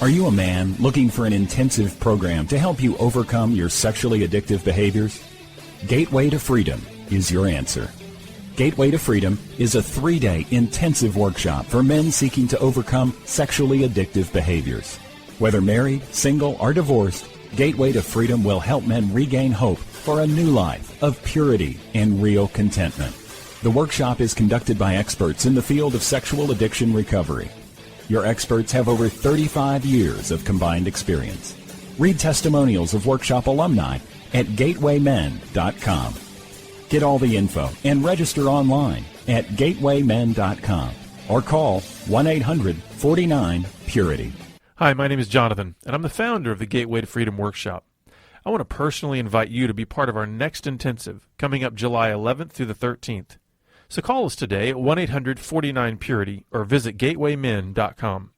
Are you a man looking for an intensive program to help you overcome your sexually addictive behaviors? Gateway to Freedom is your answer. Gateway to Freedom is a 3-day intensive workshop for men seeking to overcome sexually addictive behaviors. Whether married, single, or divorced, Gateway to Freedom will help men regain hope for a new life of purity and real contentment. The workshop is conducted by experts in the field of sexual addiction recovery. Your experts have over 35 years of combined experience. Read testimonials of workshop alumni at gatewaymen.com. Get all the info and register online at gatewaymen.com or call 1-800-49-PURITY. Hi, my name is Jonathan, and I'm the founder of the Gateway to Freedom Workshop. I want to personally invite you to be part of our next intensive coming up July 11th through the 13th. So call us today at 1-800-49-PURITY or visit gatewaymen.com.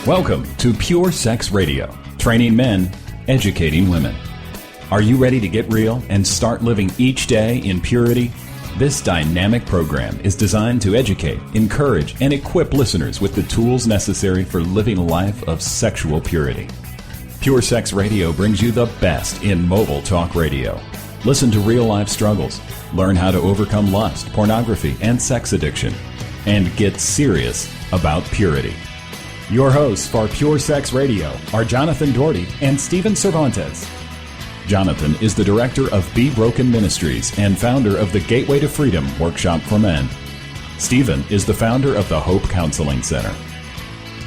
Welcome to Pure Sex Radio, training men, educating women. Are you ready to get real and start living each day in purity? This dynamic program is designed to educate, encourage, and equip listeners with the tools necessary for living a life of sexual purity. Pure Sex Radio brings you the best in mobile talk radio. Listen to real-life struggles, learn how to overcome lust, pornography, and sex addiction, and get serious about purity. Your hosts for Pure Sex Radio are Jonathan Doherty and Stephen Cervantes. Jonathan is the director of Be Broken Ministries and founder of the Gateway to Freedom Workshop for Men. Stephen is the founder of the Hope Counseling Center.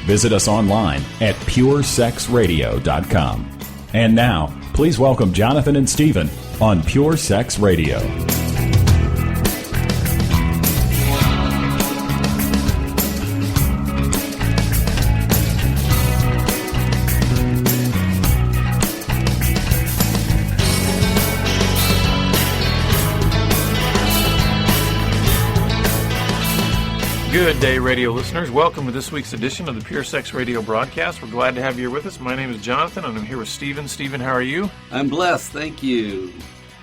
Visit us online at puresexradio.com. And now, please welcome Jonathan and Stephen on Pure Sex Radio. Good day, radio listeners. Welcome to this week's edition of the Pure Sex Radio broadcast. We're glad to have you here with us. My name is Jonathan, and I'm here with Stephen. Stephen, how are you? I'm blessed, thank you.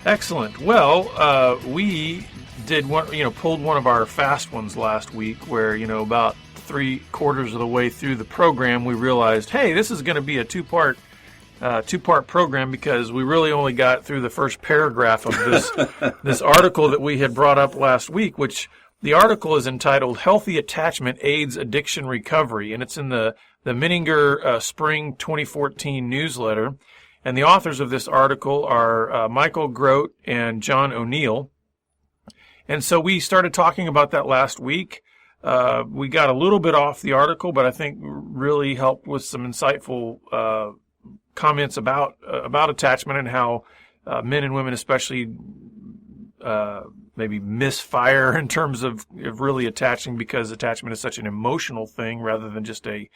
Excellent. Well, we did pulled one of our fast ones last week, where about 3/4 of the way through the program, we realized, hey, this is going to be a two-part program because we really only got through the first paragraph of this article that we had brought up last week, which. The article is entitled Healthy Attachment Aids Addiction Recovery, and it's in the Menninger Spring 2014 newsletter. And the authors of this article are Michael Grote and John O'Neill. And so we started talking about that last week. We got a little bit off the article, but I think really helped with some insightful comments about attachment and how men and women especially maybe misfire in terms of really attaching, because attachment is such an emotional thing rather than just a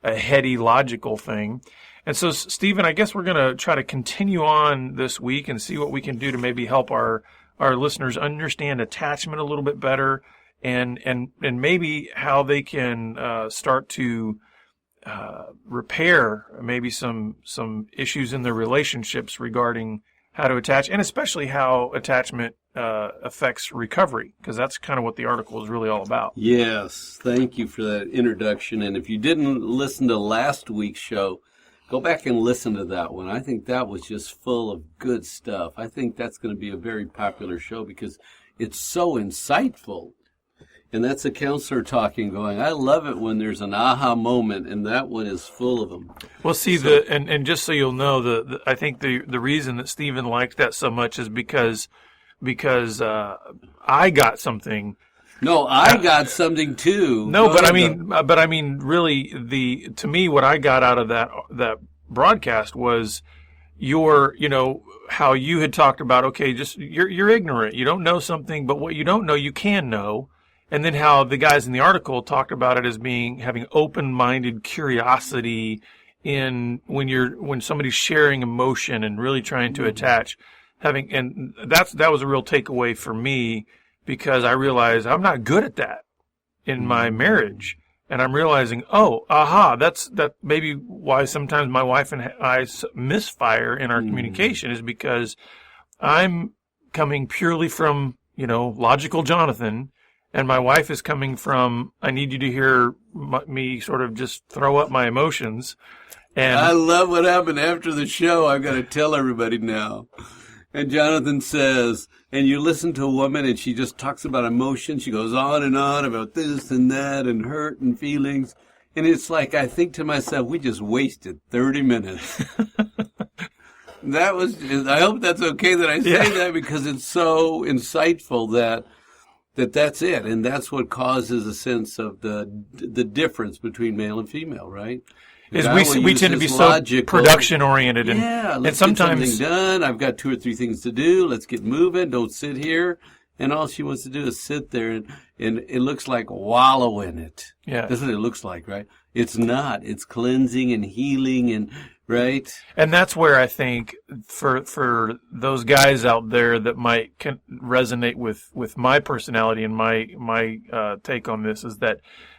heady, logical thing. And so, Stephen, I guess we're going to try to continue on this week and see what we can do to maybe help our listeners understand attachment a little bit better, and maybe how they can start to repair maybe some issues in their relationships regarding how to attach, and especially how attachment affects recovery, because that's kind of what the article is really all about. Yes, thank you for that introduction. And if you didn't listen to last week's show, go back and listen to that one. I think that was just full of good stuff. I think that's going to be a very popular show because it's so insightful. And that's a counselor talking, going, I love it when there's an aha moment, and that one is full of them. Well, see, and just so you'll know, I think the reason that Stephen liked that so much is because I got something. No, I got something too. No, but I mean, really, to me, what I got out of that broadcast was how you had talked about, okay, just you're ignorant, you don't know something, but what you don't know, you can know. And then how the guys in the article talked about it as having open-minded curiosity when somebody's sharing emotion and really trying to attach, that was a real takeaway for me, because I realize I'm not good at that in my marriage. And I'm realizing, that's maybe why sometimes my wife and I misfire in our communication, is because I'm coming purely from, logical Jonathan, and my wife is coming from, I need you to hear me sort of just throw up my emotions. And I love what happened after the show. I've got to tell everybody now. And Jonathan says, and you listen to a woman and she just talks about emotion. She goes on and on about this and that and hurt and feelings. And it's like, I think to myself, we just wasted 30 minutes. I hope that's okay that I say that, because it's so insightful that's it. And that's what causes a sense of the difference between male and female, right? Is we tend to be so production oriented, let's sometimes get something done. I've got 2 or 3 things to do. Let's get moving. Don't sit here. And all she wants to do is sit there, and it looks like wallow in it. Yeah, that's what it looks like, right? It's not. It's cleansing and healing, and right. And that's where I think for those guys out there that might resonate with my personality and my take on this, is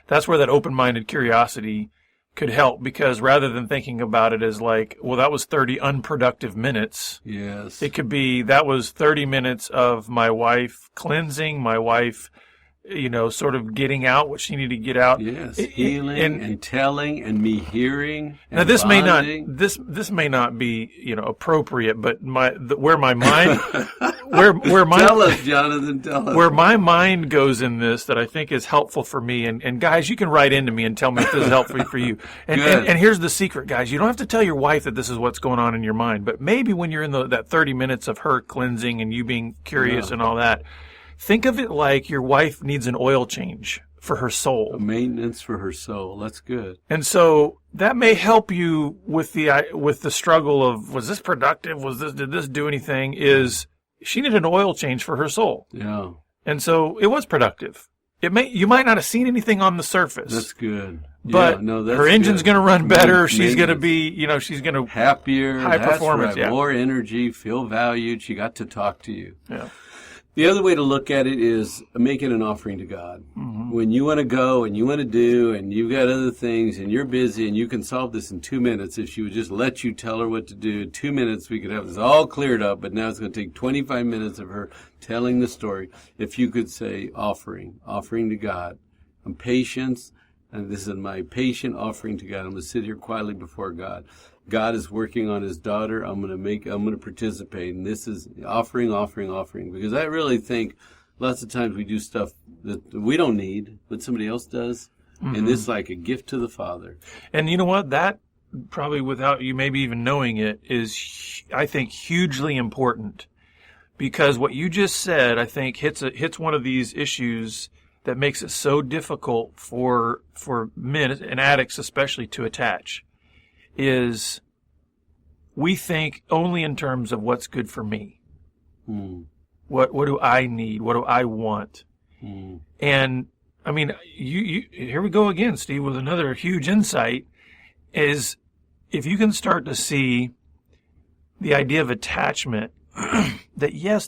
that's where that open-minded curiosity could help, because rather than thinking about it as like, well, that was 30 unproductive minutes. Yes. It could be, that was 30 minutes of my wife cleansing, my wife, sort of getting out what she needed to get out. Yes. Healing and telling and me hearing. And now this bonding. this may not be, appropriate, but where my mind, where my, tell us, Jonathan, tell us. Where my mind goes in this, that I think is helpful for me, and guys, you can write into me and tell me if this is helpful for you. And here's the secret, guys. You don't have to tell your wife that this is what's going on in your mind, but maybe when you're in that 30 minutes of her cleansing and you being curious and all that, think of it like your wife needs an oil change for her soul. A maintenance for her soul. That's good. And so that may help you with the struggle of, was this productive? Did this do anything? Is she needed an oil change for her soul. Yeah. And so it was productive. You might not have seen anything on the surface. That's good. But her engine's going to run better. She's going to be, she's going to happier, high performance, right. More energy, feel valued. She got to talk to you. Yeah. The other way to look at it is make it an offering to God. Mm-hmm. When you want to go and you want to do and you've got other things and you're busy and you can solve this in 2 minutes, if she would just let you tell her what to do, in 2 minutes we could have this all cleared up, but now it's going to take 25 minutes of her telling the story. If you could say offering to God. I'm patience, and this is my patient offering to God. I'm going to sit here quietly before God. God is working on his daughter. I'm going to participate. And this is offering, because I really think lots of times we do stuff that we don't need, but somebody else does. Mm-hmm. And this is like a gift to the Father. And you know what? That probably, without you maybe even knowing it, is, I think, hugely important, because what you just said, I think, hits one of these issues that makes it so difficult for men and addicts especially to attach. Is we think only in terms of what's good for me. Mm. What do I need? What do I want? Mm. And I mean, you here we go again, Steve, with another huge insight, is if you can start to see the idea of attachment, that yes,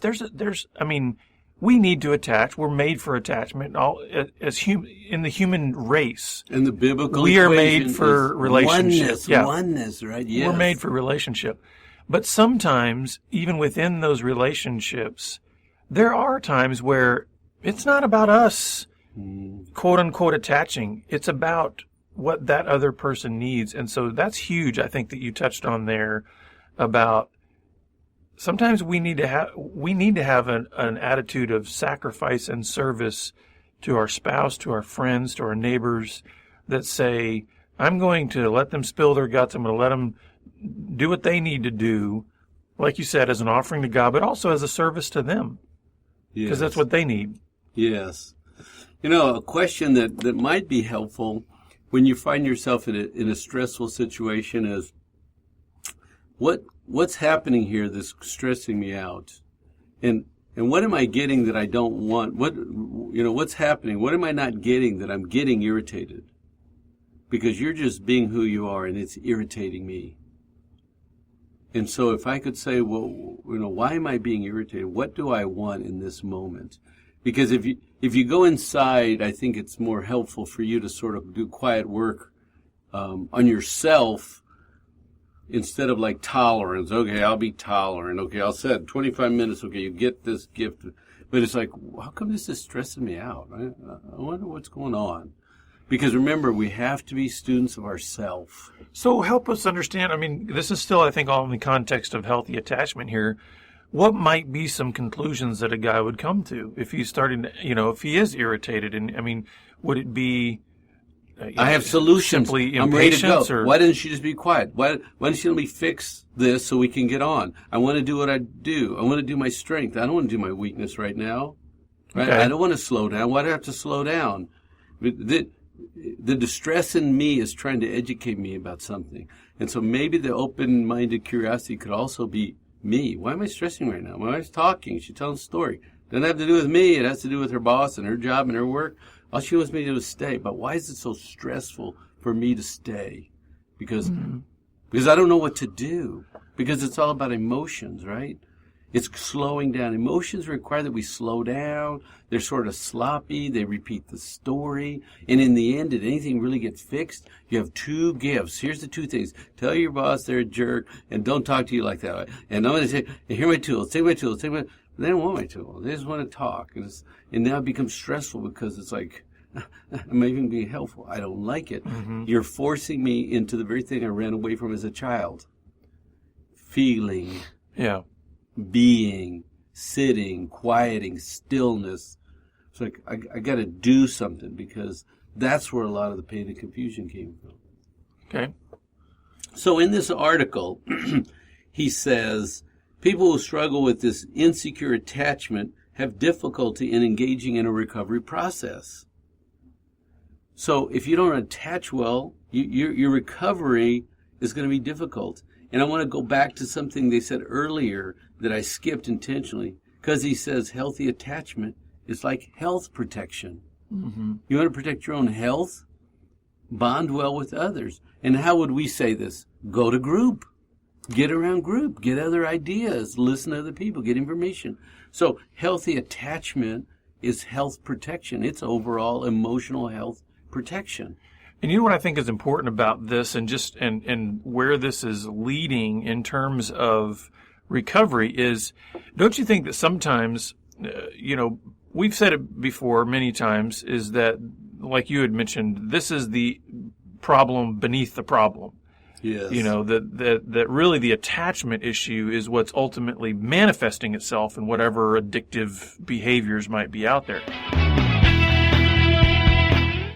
we need to attach. We're made for attachment. In the human race, in the biblical, we are made for relationship. Oneness, right? Yes. We're made for relationship. But sometimes, even within those relationships, there are times where it's not about us, quote unquote, attaching. It's about what that other person needs. And so that's huge. I think that you touched on there about. Sometimes we need to have an attitude of sacrifice and service to our spouse, to our friends, to our neighbors, that say, I'm going to let them spill their guts. I'm going to let them do what they need to do, like you said, as an offering to God, but also as a service to them, because that's what they need. Yes. A question that might be helpful when you find yourself in a stressful situation is, What's happening here that's stressing me out? And what am I getting that I don't want? What's happening? What am I not getting that I'm getting irritated? Because you're just being who you are and it's irritating me. And so if I could say, well, why am I being irritated? What do I want in this moment? Because if you go inside, I think it's more helpful for you to sort of do quiet work on yourself instead of like tolerance. Okay, I'll be tolerant. Okay, I'll set 25 minutes. Okay, you get this gift. But it's like, how come this is stressing me out? I wonder what's going on. Because remember, we have to be students of ourself. So help us understand. I mean, this is still, I think, all in the context of healthy attachment here. What might be some conclusions that a guy would come to if he's starting to, if he is irritated? And I mean, would it be I have solutions. Simply I'm ready to go. or Why didn't she just be quiet? Why don't she let me fix this so we can get on? I want to do what I do. I want to do my strength. I don't want to do my weakness right now. Right? Okay. I don't want to slow down. Why do I have to slow down? The distress in me is trying to educate me about something. And so maybe the open-minded curiosity could also be me. Why am I stressing right now? My wife's talking. She's telling a story. Doesn't have to do with me. It has to do with her boss and her job and her work. All she wants me to do is stay. But why is it so stressful for me to stay? Because I don't know what to do. Because it's all about emotions, right? It's slowing down. Emotions require that we slow down. They're sort of sloppy. They repeat the story. And in the end, did anything really get fixed? You have two gifts. Here's the two things. Tell your boss they're a jerk and don't talk to you like that. And I'm going to say, here are my tools. Take my tools. They don't want my tools. They just want to talk. And now it becomes stressful because it's like, I'm even being helpful. I don't like it. Mm-hmm. You're forcing me into the very thing I ran away from as a child. Feeling. Yeah. Being, sitting, quieting, stillness. It's like, I got to do something because that's where a lot of the pain and confusion came from. Okay. So in this article, he says, people who struggle with this insecure attachment have difficulty in engaging in a recovery process. So if you don't attach well, your recovery is going to be difficult. And I want to go back to something they said earlier that I skipped intentionally, because he says healthy attachment is like health protection. Mm-hmm. You want to protect your own health? Bond well with others. And how would we say this? Go to group. Get around group. Get other ideas. Listen to other people. Get information. So healthy attachment is health protection. It's overall emotional health protection. And you know what I think is important about this and just and where this is leading in terms of recovery is, don't you think that sometimes, we've said it before many times, is that, like you had mentioned, this is the problem beneath the problem. Yes. That really the attachment issue is what's ultimately manifesting itself in whatever addictive behaviors might be out there.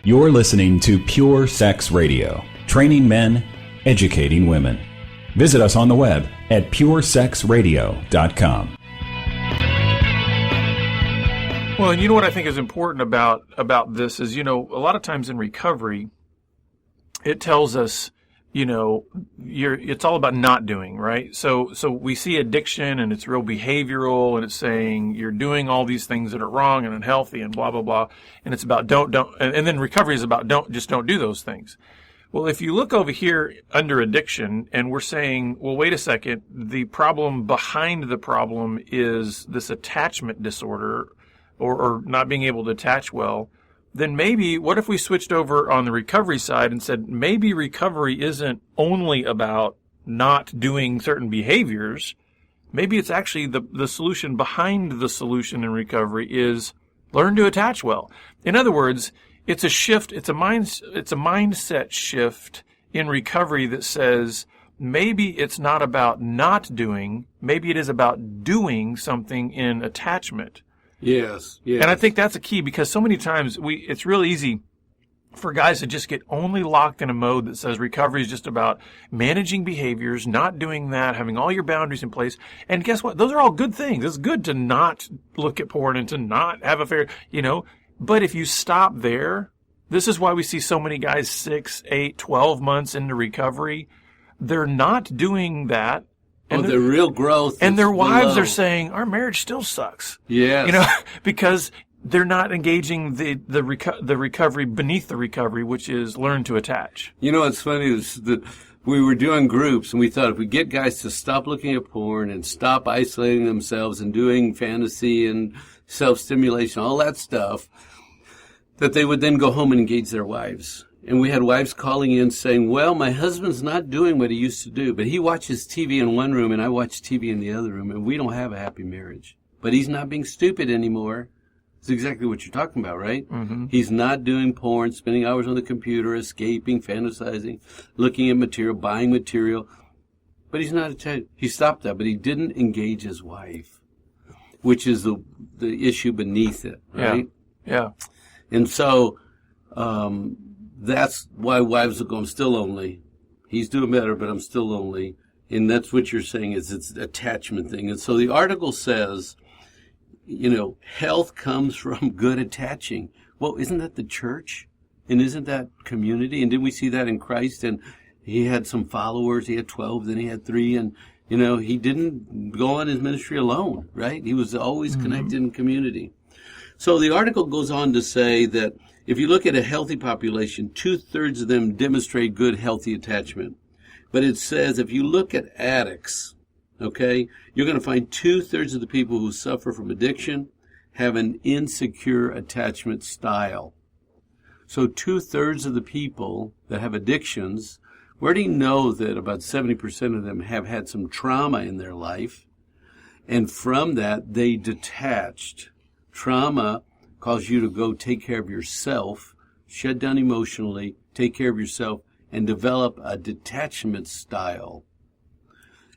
You're listening to Pure Sex Radio, training men, educating women. Visit us on the web at puresexradio.com. Well, and you know what I think is important about this is, a lot of times in recovery, it tells us, it's all about not doing, right? So we see addiction and it's real behavioral and it's saying you're doing all these things that are wrong and unhealthy and blah, blah, blah. And it's about don't, and then recovery is about don't do those things. Well, if you look over here under addiction and we're saying, well, wait a second, the problem behind the problem is this attachment disorder or not being able to attach well, then maybe, what if we switched over on the recovery side and said, maybe recovery isn't only about not doing certain behaviors. Maybe it's actually the solution behind the solution in recovery is learn to attach well. In other words, it's a shift, it's a mindset shift in recovery that says, maybe it's not about not doing, maybe it is about doing something in attachment. Yes. And I think that's a key because so many times it's real easy for guys to just get only locked in a mode that says recovery is just about managing behaviors, not doing that, having all your boundaries in place. And guess what? Those are all good things. It's good to not look at porn and to not have affair, But if you stop there, this is why we see so many guys 6, 8, 12 months into recovery. They're not doing that. And the real growth. And their wives are saying, our marriage still sucks. Yes. Because they're not engaging the recovery beneath the recovery, which is learn to attach. What's funny is that we were doing groups and we thought if we get guys to stop looking at porn and stop isolating themselves and doing fantasy and self-stimulation, all that stuff, that they would then go home and engage their wives. And we had wives calling in saying, well, my husband's not doing what he used to do, but he watches TV in one room and I watch TV in the other room, and we don't have a happy marriage. But he's not being stupid anymore. It's exactly what you're talking about, right? Mm-hmm. He's not doing porn, spending hours on the computer, escaping, fantasizing, looking at material, buying material. But he's not attached. He stopped that, but he didn't engage his wife, which is the issue beneath it, right? Yeah. And so that's why wives will go, I'm still lonely. He's doing better, but I'm still lonely. And that's what you're saying is it's an attachment thing. And so the article says, health comes from good attaching. Well, isn't that the church? And isn't that community? And didn't we see that in Christ? And he had some followers. He had 12, then he had 3. And, he didn't go on his ministry alone, right? He was always connected in community. So the article goes on to say that if you look at a healthy population, 2/3 of them demonstrate good, healthy attachment. But it says if you look at addicts, okay, you're going to find 2/3 of the people who suffer from addiction have an insecure attachment style. So 2/3 of the people that have addictions, we already know that about 70% of them have had some trauma in their life. And from that, they detached. Trauma calls you to go take care of yourself, shut down emotionally, take care of yourself, and develop a detachment style.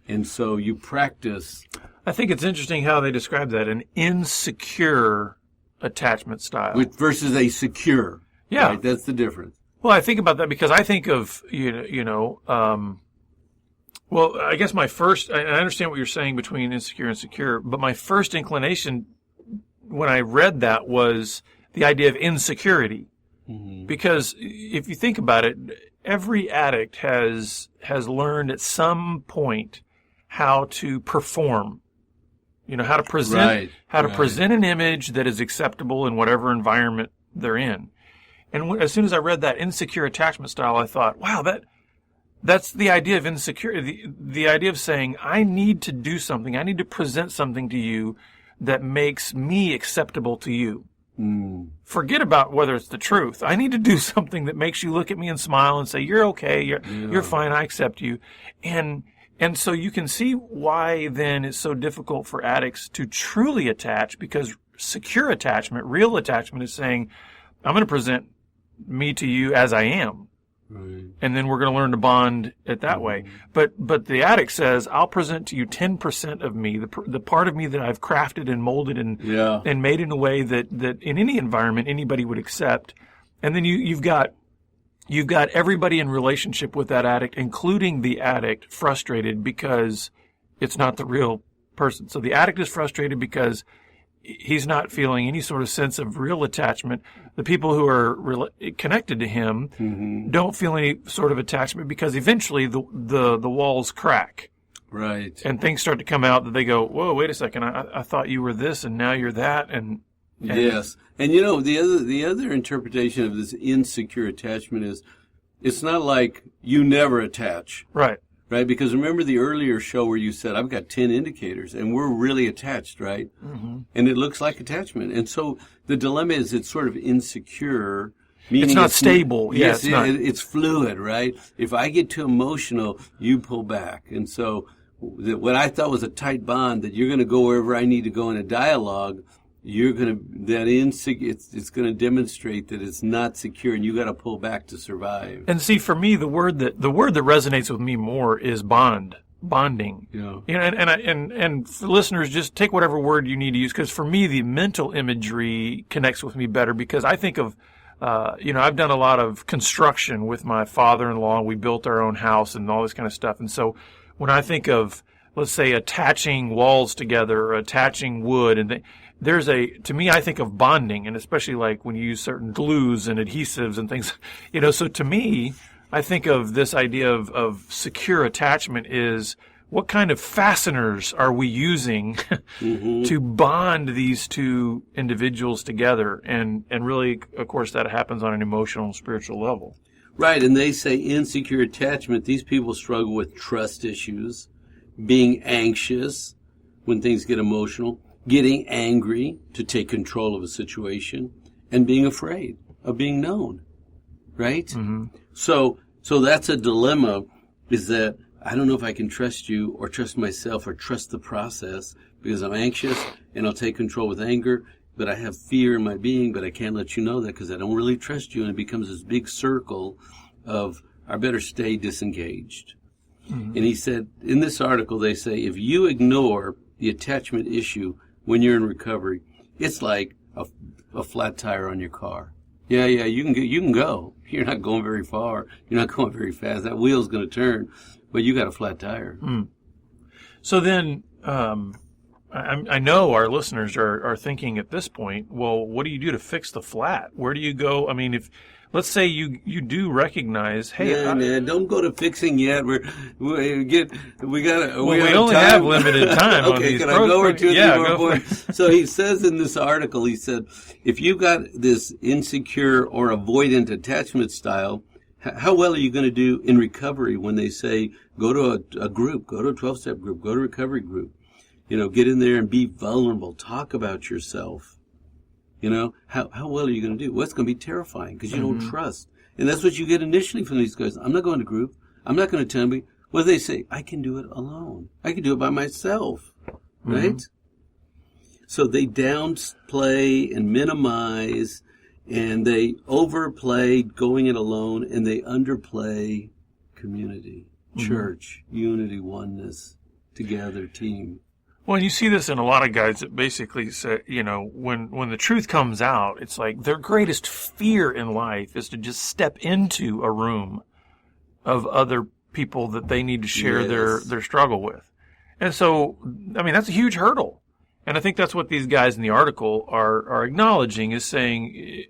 And so you practice. I think it's interesting how they describe that, an insecure attachment style. Versus a secure. Yeah. Right? That's the difference. Well, I think about that because I think of, well, I guess I understand what you're saying between insecure and secure, but my first inclination when I read that was the idea of insecurity. Mm-hmm. Because if you think about it, every addict has learned at some point how to perform, how to present, present an image that is acceptable in whatever environment they're in. And as soon as I read that insecure attachment style, I thought, wow, that's the idea of insecurity. The idea of saying, I need to do something. I need to present something to you that makes me acceptable to you. Forget about whether it's the truth. I need to do something that makes you look at me and smile and say, you're okay, you're fine, I accept you. And so you can see why then it's so difficult for addicts to truly attach, because secure attachment, real attachment, is saying, I'm going to present me to you as I am. Right. And then we're going to learn to bond it that way. But the addict says, I'll present to you 10% of me, the part of me that I've crafted and molded and made in a way that in any environment anybody would accept. And then you've got everybody in relationship with that addict, including the addict, frustrated because it's not the real person. So the addict is frustrated because he's not feeling any sort of sense of real attachment. The people who are connected to him don't feel any sort of attachment because eventually the walls crack. Right. And things start to come out that they go, whoa, wait a second, I thought you were this and now you're that. And yes. And the other interpretation of this insecure attachment is it's not like you never attach. Right. Right? Because remember the earlier show where you said, I've got 10 indicators, and we're really attached, right? Mm-hmm. And it looks like attachment. And so the dilemma is it's sort of insecure. It's not stable. Yes, it's fluid, right? If I get too emotional, you pull back. And so what I thought was a tight bond, that you're going to go wherever I need to go in a dialogue, it's going to demonstrate that it's not secure, and you got to pull back to survive. And see, for me, the word that resonates with me more is bonding. Yeah. And for listeners, just take whatever word you need to use, because for me, the mental imagery connects with me better, because I think of, I've done a lot of construction with my father-in-law. We built our own house and all this kind of stuff. And so when I think of, let's say, attaching walls together or attaching wood and to me, I think of bonding, and especially like when you use certain glues and adhesives and things, so to me, I think of this idea of secure attachment is what kind of fasteners are we using to bond these two individuals together? And really, of course, that happens on an emotional and spiritual level. Right. And they say insecure attachment, these people struggle with trust issues, being anxious when things get emotional, getting angry to take control of a situation, and being afraid of being known, right? Mm-hmm. So that's a dilemma, is that I don't know if I can trust you or trust myself or trust the process because I'm anxious and I'll take control with anger, but I have fear in my being, but I can't let you know that because I don't really trust you, and it becomes this big circle of I better stay disengaged. Mm-hmm. And he said, in this article, they say, if you ignore the attachment issue when you're in recovery, it's like a flat tire on your car. Yeah, you can go. You're not going very far. You're not going very fast. That wheel's going to turn, but you got a flat tire. Mm. So then, I know our listeners are thinking at this point, well, what do you do to fix the flat? Where do you go? I mean, if let's say you do recognize, hey, don't go to fixing yet. We only have limited time. Okay, on these can I go over 2 or 3 more points? For So he says in this article, he said, if you got this insecure or avoidant attachment style, how well are you going to do in recovery when they say go to a group, go to a 12-step group, go to a recovery group? Get in there and be vulnerable. Talk about yourself. How well are you going to do? Well, it's going to be terrifying because you don't trust. And that's what you get initially from these guys. I'm not going to group. I'm not going to tell me. What do they say? I can do it alone. I can do it by myself. Right? Mm-hmm. So they downplay and minimize, and they overplay going it alone, and they underplay community, church, unity, oneness, together, team. Well, you see this in a lot of guys that basically say, when the truth comes out, it's like their greatest fear in life is to just step into a room of other people that they need to share their struggle with. And so, I mean, that's a huge hurdle. And I think that's what these guys in the article are acknowledging, is saying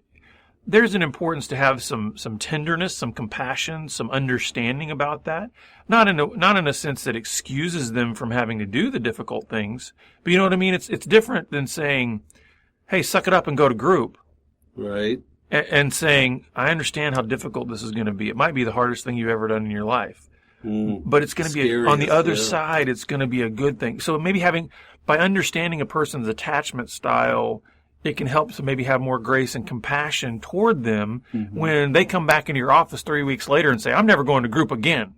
there's an importance to have some tenderness, some compassion, some understanding about that. Not in a sense that excuses them from having to do the difficult things, but you know what I mean? It's different than saying, hey, suck it up and go to group. Right. And saying, I understand how difficult this is going to be. It might be the hardest thing you've ever done in your life. But it's going to be, on the other side, it's going to be a good thing. So maybe by understanding a person's attachment style, it can help to maybe have more grace and compassion toward them when they come back into your office 3 weeks later and say, I'm never going to group again.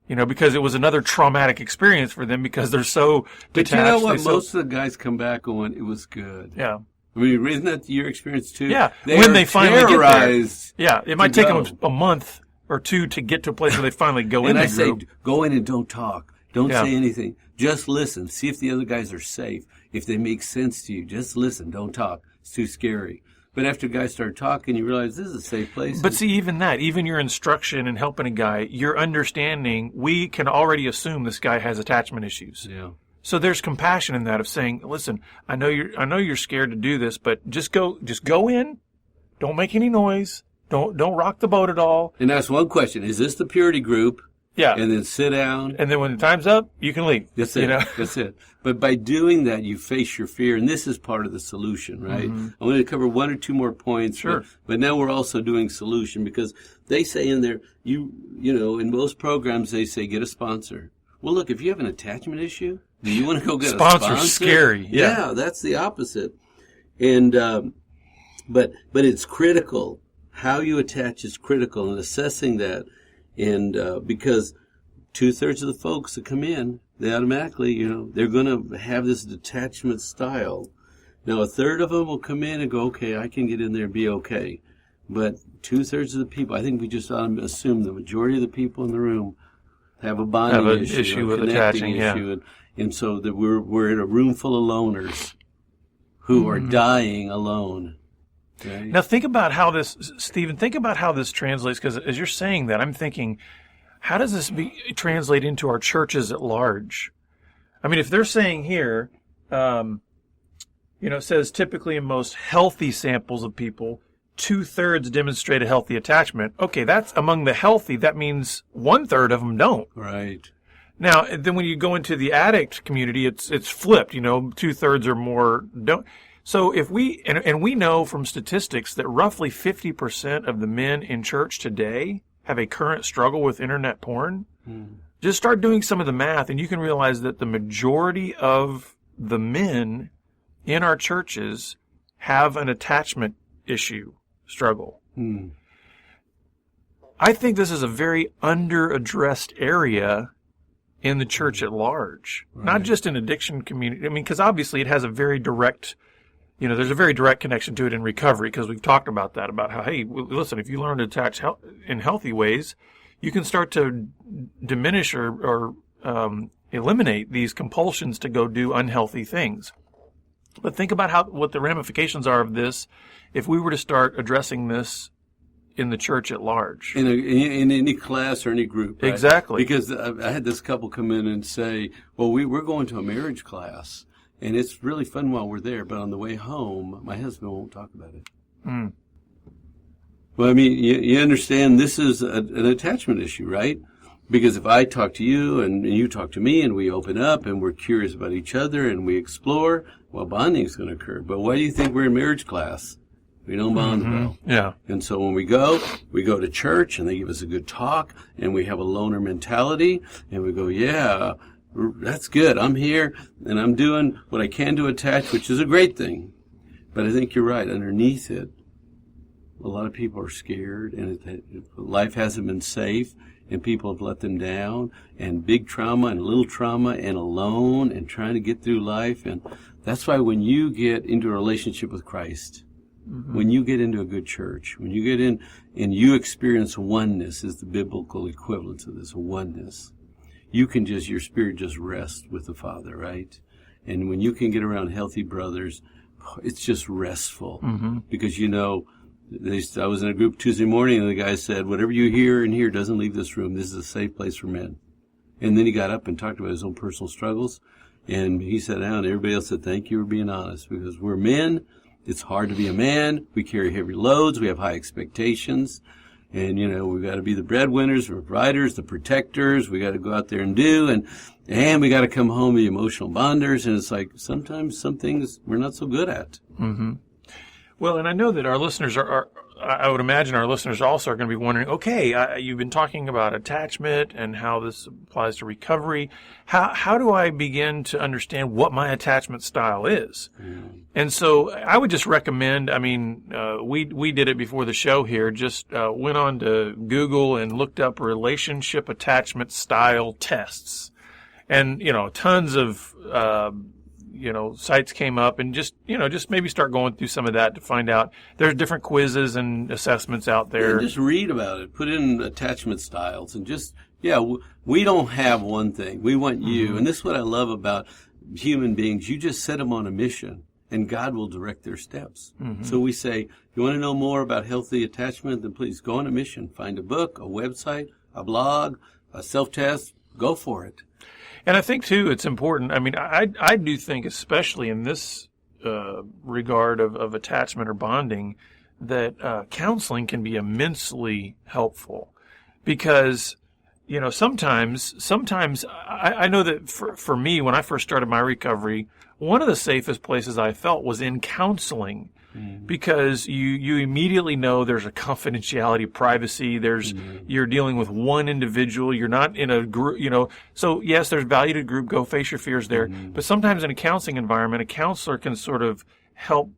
Because it was another traumatic experience for them because they're so detached. But you know what? Most of the guys come back going, it was good. Yeah. I mean, isn't that your experience too? Yeah. When they finally get there. Yeah. It might take them a month or two to get to a place where they finally go in. And I group. say, go in and don't talk. Don't say anything. Just listen. See if the other guys are safe. If they make sense to you, just listen. Don't talk. It's too scary. But after guys start talking, you realize this is a safe place. But see, even your instruction and helping a guy, your understanding, we can already assume this guy has attachment issues. Yeah. So there's compassion in that of saying, listen, I know you're scared to do this, but just go in. Don't make any noise. Don't rock the boat at all. And that's one question. Is this the purity group? Yeah. And then sit down. And then when the time's up, you can leave. That's it. That's it. But by doing that, you face your fear. And this is part of the solution, right? I'm going to cover 1 or 2 more points. Sure. But now we're also doing solution because they say in there, in most programs, they say get a sponsor. Well, look, if you have an attachment issue, do you want to go get a sponsor? Sponsor's scary. Yeah, that's the opposite. And, but it's critical. How you attach is critical, and assessing that. And because 2/3 of the folks that come in, they automatically, they're going to have this detachment style. Now, 1/3 of them will come in and go, okay, I can get in there and be okay. But 2/3 of the people, I think we just assume the majority of the people in the room have a bonding issue with attaching, issue, and so that we're in a room full of loners who are dying alone. Right. Now think about how this, Stephen, translates, because as you're saying that, I'm thinking, how does this translate into our churches at large? I mean, if they're saying here, it says typically in most healthy samples of people, 2/3 demonstrate a healthy attachment. Okay, that's among the healthy. That means 1/3 of them don't. Right. Now, then when you go into the addict community, it's flipped. 2/3 or more don't. So if we know from statistics that roughly 50% of the men in church today have a current struggle with internet porn, just start doing some of the math and you can realize that the majority of the men in our churches have an attachment issue struggle. I think this is a very under-addressed area in the church at large, not just in addiction community. I mean, because obviously it has a very direct, there's a very direct connection to it in recovery, because we've talked about that, about how, hey, listen, if you learn to attach in healthy ways, you can start to diminish or eliminate these compulsions to go do unhealthy things. But think about what the ramifications are of this if we were to start addressing this in the church at large. In any class or any group. Right? Exactly. Because I had this couple come in and say, well, we're going to a marriage class, and it's really fun while we're there, but on the way home, my husband won't talk about it. Well, I mean, you understand this is an attachment issue, right? Because if I talk to you and you talk to me and we open up and we're curious about each other and we explore, well, bonding is going to occur. But why do you think we're in marriage class? We don't bond well. Yeah. And so when we go to church and they give us a good talk and we have a loner mentality and we go, yeah, that's good. I'm here and I'm doing what I can to attach, which is a great thing. But I think you're right. Underneath it, a lot of people are scared and life hasn't been safe and people have let them down, and big trauma and little trauma and alone and trying to get through life. And that's why when you get into a relationship with Christ, when you get into a good church, when you get in and you experience oneness, is the biblical equivalent to this, oneness. You can your spirit just rest with the Father, right? And when you can get around healthy brothers, it's just restful. Because I was in a group Tuesday morning and the guy said, whatever you hear in here doesn't leave this room. This is a safe place for men. And then he got up and talked about his own personal struggles. And he sat down and everybody else said, thank you for being honest, because we're men. It's hard to be a man. We carry heavy loads. We have high expectations. And, we've got to be the breadwinners, the providers, the protectors. We got to go out there and do. And we got to come home the emotional bonders. And it's like sometimes some things we're not so good at. Well, and I know that our listeners I would imagine our listeners also are going to be wondering, okay, you've been talking about attachment and how this applies to recovery. How do I begin to understand what my attachment style is? And so I would just recommend, we did it before the show here, just went on to Google and looked up relationship attachment style tests. And, tons of sites came up, and just maybe start going through some of that to find out there's different quizzes and assessments out there. Yeah, just read about it. Put in attachment styles and we don't have one thing. We want you. And this is what I love about human beings. You just set them on a mission and God will direct their steps. So we say, you want to know more about healthy attachment? Then please go on a mission. Find a book, a website, a blog, a self-test. Go for it. And I think, too, it's important. I do think, especially in this regard of attachment or bonding, that counseling can be immensely helpful. Because, sometimes I know that for me, when I first started my recovery, one of the safest places I felt was in counseling. Because you immediately know there's a confidentiality, privacy. You're dealing with one individual. You're not in a group, So yes, there's value to group. Go face your fears there. But sometimes in a counseling environment, a counselor can sort of help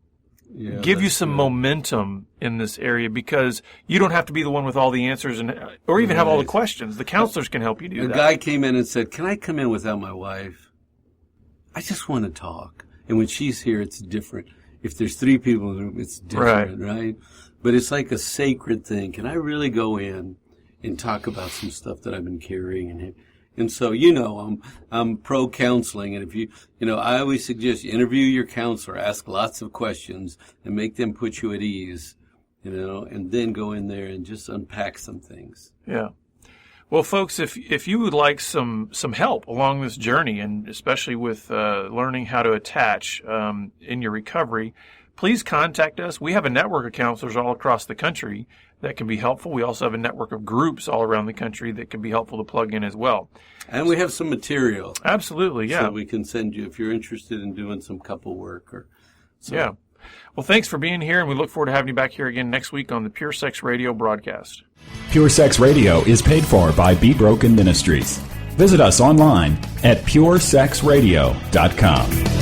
give you some momentum in this area, because you don't have to be the one with all the answers or even have all the questions. The counselors can help you do that. A guy came in and said, "Can I come in without my wife? I just want to talk." And when she's here, it's different. If there's 3 people in the room, it's different, right? But it's like a sacred thing. Can I really go in and talk about some stuff that I've been carrying? And so, I'm pro counseling. And if I always suggest you interview your counselor, ask lots of questions and make them put you at ease, and then go in there and just unpack some things. Yeah. Well, folks, if you would like some help along this journey, and especially with learning how to attach in your recovery, please contact us. We have a network of counselors all across the country that can be helpful. We also have a network of groups all around the country that can be helpful to plug in as well. And we have some material. Absolutely, yeah. So we can send you if you're interested in doing some couple work or so. Yeah. Well, thanks for being here, and we look forward to having you back here again next week on the Pure Sex Radio broadcast. Pure Sex Radio is paid for by Be Broken Ministries. Visit us online at puresexradio.com.